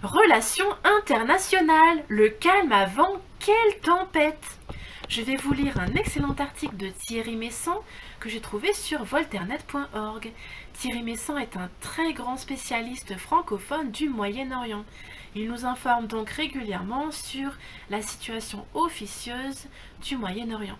Relations internationales, le calme avant quelle tempête? Je vais vous lire un excellent article de Thierry Meyssan que j'ai trouvé sur volternet.org. Thierry Meyssan est un très grand spécialiste francophone du Moyen-Orient. Il nous informe donc régulièrement sur la situation officieuse du Moyen-Orient.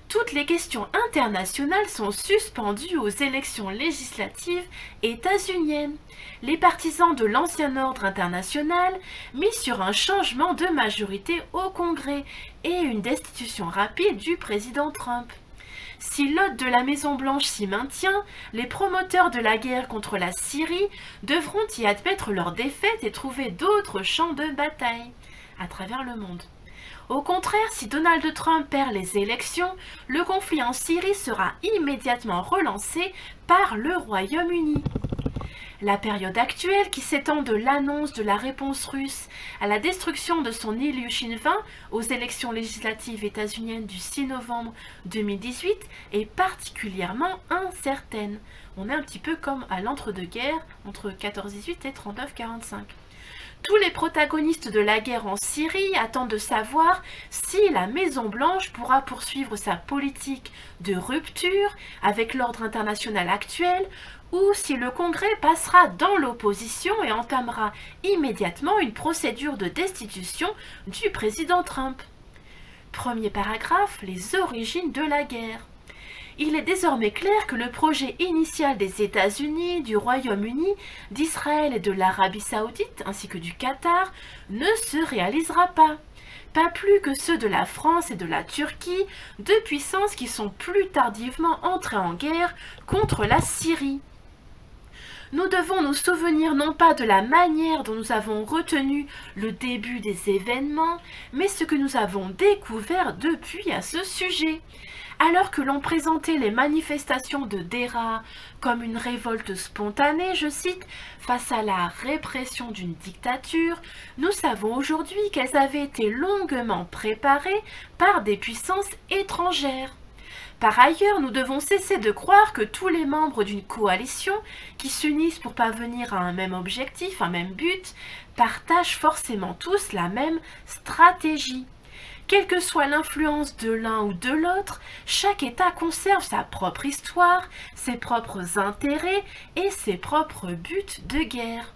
Toutes les questions internationales sont suspendues aux élections législatives états-uniennes. Les partisans de l'ancien ordre international misent sur un changement de majorité au Congrès et une destitution rapide du président Trump. Si l'hôte de la Maison-Blanche s'y maintient, les promoteurs de la guerre contre la Syrie devront y admettre leur défaite et trouver d'autres champs de bataille à travers le monde. Au contraire, si Donald Trump perd les élections, le conflit en Syrie sera immédiatement relancé par le Royaume-Uni. La période actuelle, qui s'étend de l'annonce de la réponse russe à la destruction de son Ilyushin 20 aux élections législatives états-uniennes du 6 novembre 2018, est particulièrement incertaine. On est un petit peu comme à l'entre-deux-guerres, entre 14-18 et 39-45. Tous les protagonistes de la guerre en Syrie attendent de savoir si la Maison-Blanche pourra poursuivre sa politique de rupture avec l'ordre international actuel ou si le Congrès passera dans l'opposition et entamera immédiatement une procédure de destitution du président Trump. Premier paragraphe, les origines de la guerre. Il est désormais clair que le projet initial des États-Unis, du Royaume-Uni, d'Israël et de l'Arabie saoudite, ainsi que du Qatar, ne se réalisera pas. Pas plus que ceux de la France et de la Turquie, deux puissances qui sont plus tardivement entrées en guerre contre la Syrie. Nous devons nous souvenir non pas de la manière dont nous avons retenu le début des événements, mais ce que nous avons découvert depuis à ce sujet. Alors que l'on présentait les manifestations de Deraa comme une révolte spontanée, je cite, face à la répression d'une dictature, nous savons aujourd'hui qu'elles avaient été longuement préparées par des puissances étrangères. Par ailleurs, nous devons cesser de croire que tous les membres d'une coalition qui s'unissent pour parvenir à un même objectif, un même but, partagent forcément tous la même stratégie. Quelle que soit l'influence de l'un ou de l'autre, chaque État conserve sa propre histoire, ses propres intérêts et ses propres buts de guerre.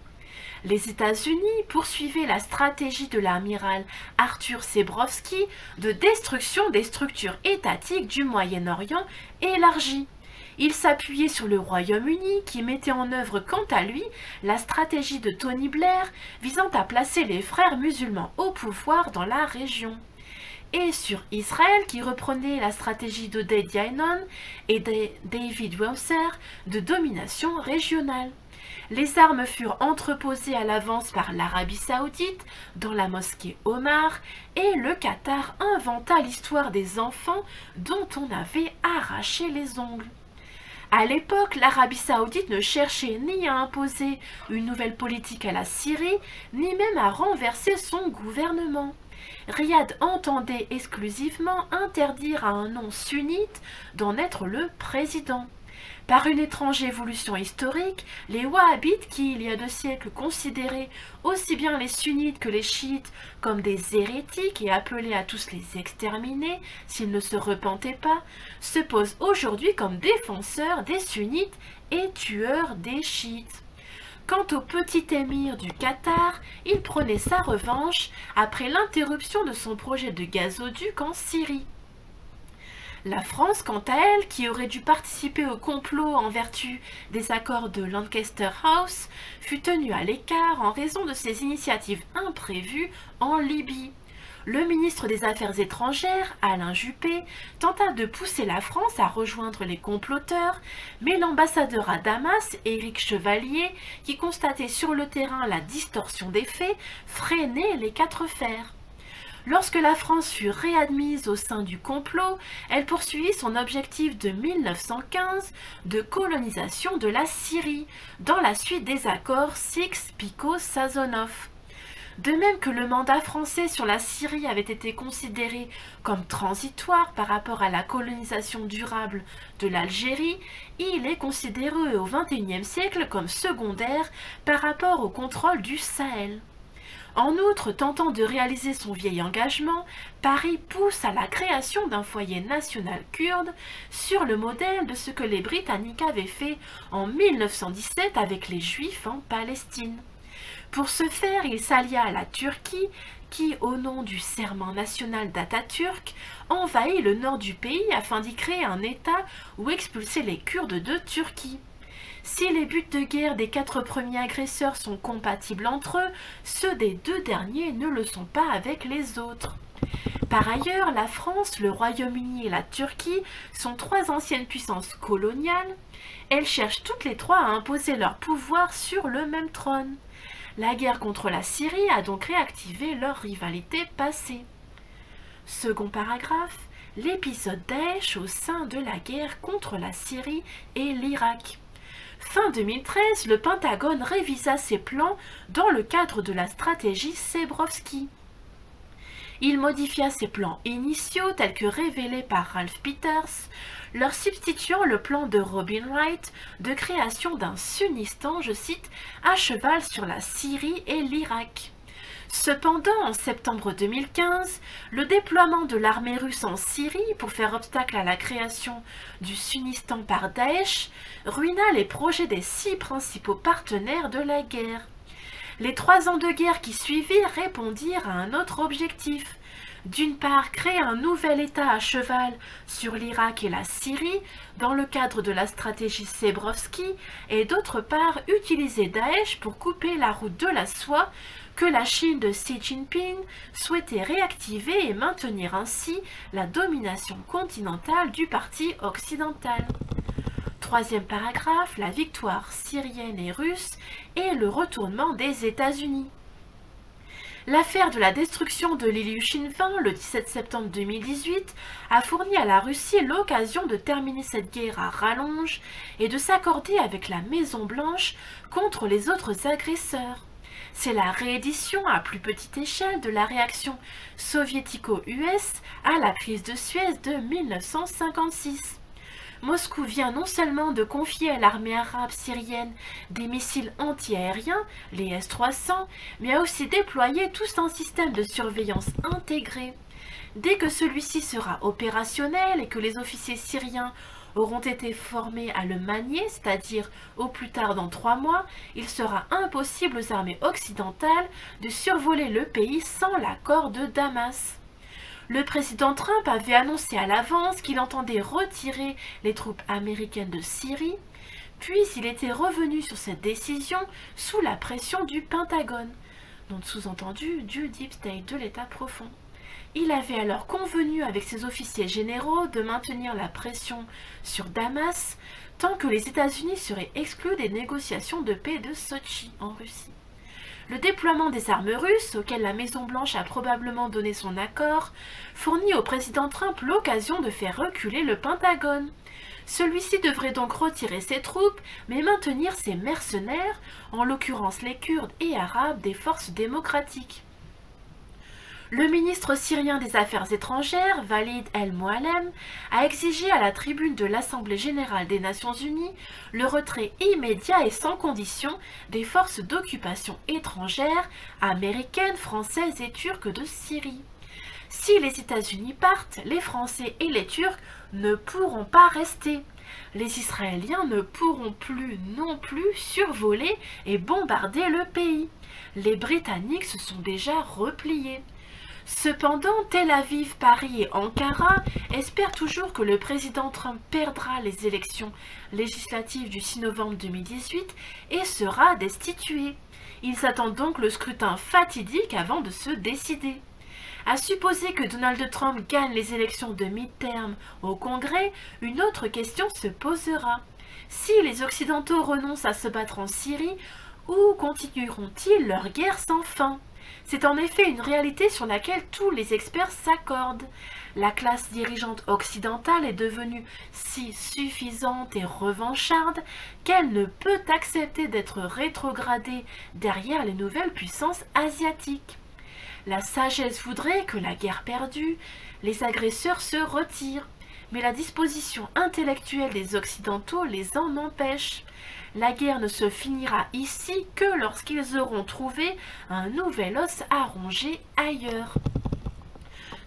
Les États-Unis poursuivaient la stratégie de l'amiral Arthur Sebrowski de destruction des structures étatiques du Moyen-Orient élargies. Il s'appuyait sur le Royaume-Uni qui mettait en œuvre quant à lui la stratégie de Tony Blair visant à placer les frères musulmans au pouvoir dans la région. Et sur Israël qui reprenait la stratégie d'Oded Yainon et de David Weusser de domination régionale. Les armes furent entreposées à l'avance par l'Arabie saoudite dans la mosquée Omar et le Qatar inventa l'histoire des enfants dont on avait arraché les ongles. À l'époque, l'Arabie saoudite ne cherchait ni à imposer une nouvelle politique à la Syrie, ni même à renverser son gouvernement. Riyad entendait exclusivement interdire à un non-sunnite d'en être le président. Par une étrange évolution historique, les wahhabites qui, il y a 2 siècles, considéraient aussi bien les sunnites que les chiites comme des hérétiques et appelaient à tous les exterminer s'ils ne se repentaient pas, se posent aujourd'hui comme défenseurs des sunnites et tueurs des chiites. Quant au petit émir du Qatar, il prenait sa revanche après l'interruption de son projet de gazoduc en Syrie. La France, quant à elle, qui aurait dû participer au complot en vertu des accords de Lancaster House, fut tenue à l'écart en raison de ses initiatives imprévues en Libye. Le ministre des Affaires étrangères, Alain Juppé, tenta de pousser la France à rejoindre les comploteurs, mais l'ambassadeur à Damas, Éric Chevalier, qui constatait sur le terrain la distorsion des faits, freinait les 4 fers. Lorsque la France fut réadmise au sein du complot, elle poursuivit son objectif de 1915 de colonisation de la Syrie, dans la suite des accords Sykes-Picot-Sazonov. De même que le mandat français sur la Syrie avait été considéré comme transitoire par rapport à la colonisation durable de l'Algérie, il est considéré au XXIe siècle comme secondaire par rapport au contrôle du Sahel. En outre, tentant de réaliser son vieil engagement, Paris pousse à la création d'un foyer national kurde sur le modèle de ce que les Britanniques avaient fait en 1917 avec les Juifs en Palestine. Pour ce faire, il s'allia à la Turquie qui, au nom du serment national d'Atatürk, envahit le nord du pays afin d'y créer un État où expulser les Kurdes de Turquie. Si les buts de guerre des 4 premiers agresseurs sont compatibles entre eux, ceux des 2 derniers ne le sont pas avec les autres. Par ailleurs, la France, le Royaume-Uni et la Turquie sont 3 anciennes puissances coloniales. Elles cherchent toutes les 3 à imposer leur pouvoir sur le même trône. La guerre contre la Syrie a donc réactivé leur rivalité passée. Second paragraphe, l'épisode Daesh au sein de la guerre contre la Syrie et l'Irak. Fin 2013, le Pentagone révisa ses plans dans le cadre de la stratégie Srebrovski. Il modifia ses plans initiaux tels que révélés par Ralph Peters, leur substituant le plan de Robin Wright de création d'un Sunnistan, je cite, à cheval sur la Syrie et l'Irak. Cependant, en septembre 2015, le déploiement de l'armée russe en Syrie pour faire obstacle à la création du Sunnistan par Daesh ruina les projets des 6 principaux partenaires de la guerre. Les 3 ans de guerre qui suivirent répondirent à un autre objectif. D'une part, créer un nouvel État à cheval sur l'Irak et la Syrie dans le cadre de la stratégie Srebrovski et d'autre part, utiliser Daesh pour couper la route de la soie que la Chine de Xi Jinping souhaitait réactiver et maintenir ainsi la domination continentale du parti occidental. Troisième paragraphe, la victoire syrienne et russe et le retournement des États-Unis. L'affaire de la destruction de l'Ilyushin 20 le 17 septembre 2018 a fourni à la Russie l'occasion de terminer cette guerre à rallonge et de s'accorder avec la Maison-Blanche contre les autres agresseurs. C'est la réédition à plus petite échelle de la réaction soviético-US à la crise de Suez de 1956. Moscou vient non seulement de confier à l'armée arabe syrienne des missiles antiaériens, les S-300, mais a aussi déployé tout un système de surveillance intégré. Dès que celui-ci sera opérationnel et que les officiers syriens auront été formés à le manier, c'est-à-dire au plus tard dans 3 mois, il sera impossible aux armées occidentales de survoler le pays sans l'accord de Damas. Le président Trump avait annoncé à l'avance qu'il entendait retirer les troupes américaines de Syrie, puis il était revenu sur cette décision sous la pression du Pentagone, donc sous-entendu du Deep State, de l'État profond. Il avait alors convenu avec ses officiers généraux de maintenir la pression sur Damas tant que les États-Unis seraient exclus des négociations de paix de Sotchi en Russie. Le déploiement des armes russes, auquel la Maison-Blanche a probablement donné son accord, fournit au président Trump l'occasion de faire reculer le Pentagone. Celui-ci devrait donc retirer ses troupes, mais maintenir ses mercenaires, en l'occurrence les Kurdes et Arabes des forces démocratiques. Le ministre syrien des Affaires étrangères, Walid El-Moallem, a exigé à la tribune de l'Assemblée générale des Nations unies le retrait immédiat et sans condition des forces d'occupation étrangères, américaines, françaises et turques de Syrie. Si les États-Unis partent, les Français et les Turcs ne pourront pas rester. Les Israéliens ne pourront plus non plus survoler et bombarder le pays. Les Britanniques se sont déjà repliés. Cependant, Tel Aviv, Paris et Ankara espèrent toujours que le président Trump perdra les élections législatives du 6 novembre 2018 et sera destitué. Ils attendent donc le scrutin fatidique avant de se décider. À supposer que Donald Trump gagne les élections de mi-terme au Congrès, une autre question se posera. Si les Occidentaux renoncent à se battre en Syrie, où continueront-ils leur guerre sans fin ? C'est en effet une réalité sur laquelle tous les experts s'accordent. La classe dirigeante occidentale est devenue si suffisante et revancharde qu'elle ne peut accepter d'être rétrogradée derrière les nouvelles puissances asiatiques. La sagesse voudrait que, la guerre perdue, les agresseurs se retirent, mais la disposition intellectuelle des Occidentaux les en empêche. La guerre ne se finira ici que lorsqu'ils auront trouvé un nouvel os à ronger ailleurs.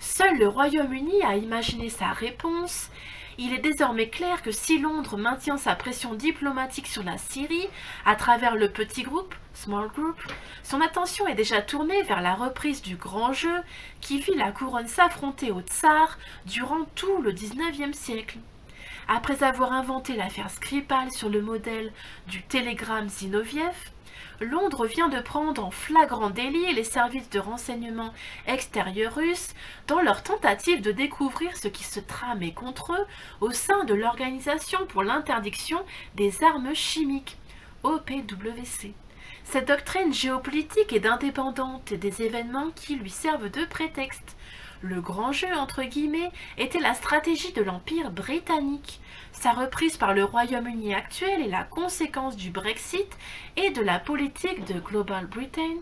Seul le Royaume-Uni a imaginé sa réponse. Il est désormais clair que si Londres maintient sa pression diplomatique sur la Syrie à travers le petit groupe, Small Group, son attention est déjà tournée vers la reprise du grand jeu qui vit la couronne s'affronter au tsar durant tout le XIXe siècle. Après avoir inventé l'affaire Skripal sur le modèle du télégramme Zinoviev, Londres vient de prendre en flagrant délit les services de renseignement extérieurs russes dans leur tentative de découvrir ce qui se tramait contre eux au sein de l'Organisation pour l'interdiction des armes chimiques, OPWC. Cette doctrine géopolitique est indépendante des événements qui lui servent de prétexte. Le grand jeu, entre guillemets, était la stratégie de l'Empire britannique. Sa reprise par le Royaume-Uni actuel est la conséquence du Brexit et de la politique de Global Britain.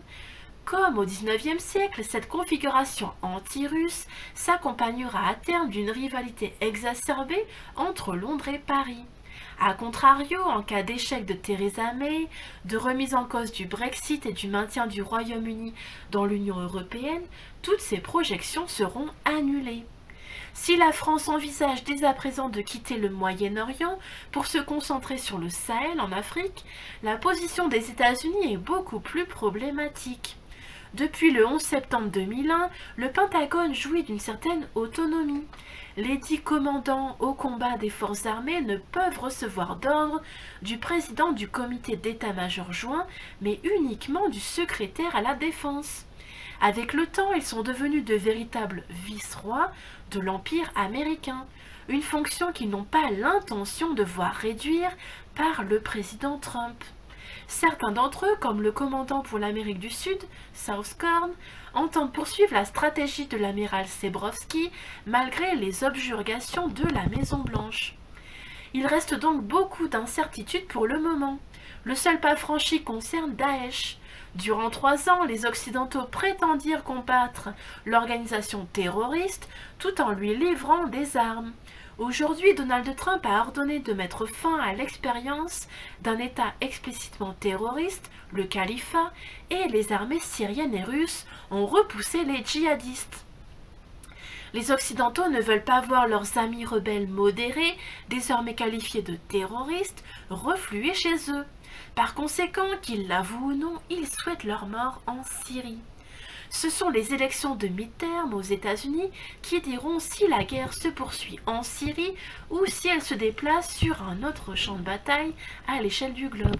Comme au XIXe siècle, cette configuration anti-russe s'accompagnera à terme d'une rivalité exacerbée entre Londres et Paris. A contrario, en cas d'échec de Theresa May, de remise en cause du Brexit et du maintien du Royaume-Uni dans l'Union européenne, toutes ces projections seront annulées. Si la France envisage dès à présent de quitter le Moyen-Orient pour se concentrer sur le Sahel en Afrique, la position des États-Unis est beaucoup plus problématique. Depuis le 11 septembre 2001, le Pentagone jouit d'une certaine autonomie. Les 10 commandants au combat des forces armées ne peuvent recevoir d'ordre du président du comité d'état-major joint, mais uniquement du secrétaire à la défense. Avec le temps, ils sont devenus de véritables vice-rois de l'Empire américain, une fonction qu'ils n'ont pas l'intention de voir réduire par le président Trump. Certains d'entre eux, comme le commandant pour l'Amérique du Sud, Southcorn, entendent poursuivre la stratégie de l'amiral Sebrowski malgré les objurgations de la Maison-Blanche. Il reste donc beaucoup d'incertitudes pour le moment. Le seul pas franchi concerne Daesh. Durant 3 ans, les Occidentaux prétendirent combattre l'organisation terroriste tout en lui livrant des armes. Aujourd'hui, Donald Trump a ordonné de mettre fin à l'expérience d'un État explicitement terroriste, le califat, et les armées syriennes et russes ont repoussé les djihadistes. Les Occidentaux ne veulent pas voir leurs amis rebelles modérés, désormais qualifiés de terroristes, refluer chez eux. Par conséquent, qu'ils l'avouent ou non, ils souhaitent leur mort en Syrie. Ce sont les élections de mi-terme aux États-Unis qui diront si la guerre se poursuit en Syrie ou si elle se déplace sur un autre champ de bataille à l'échelle du globe.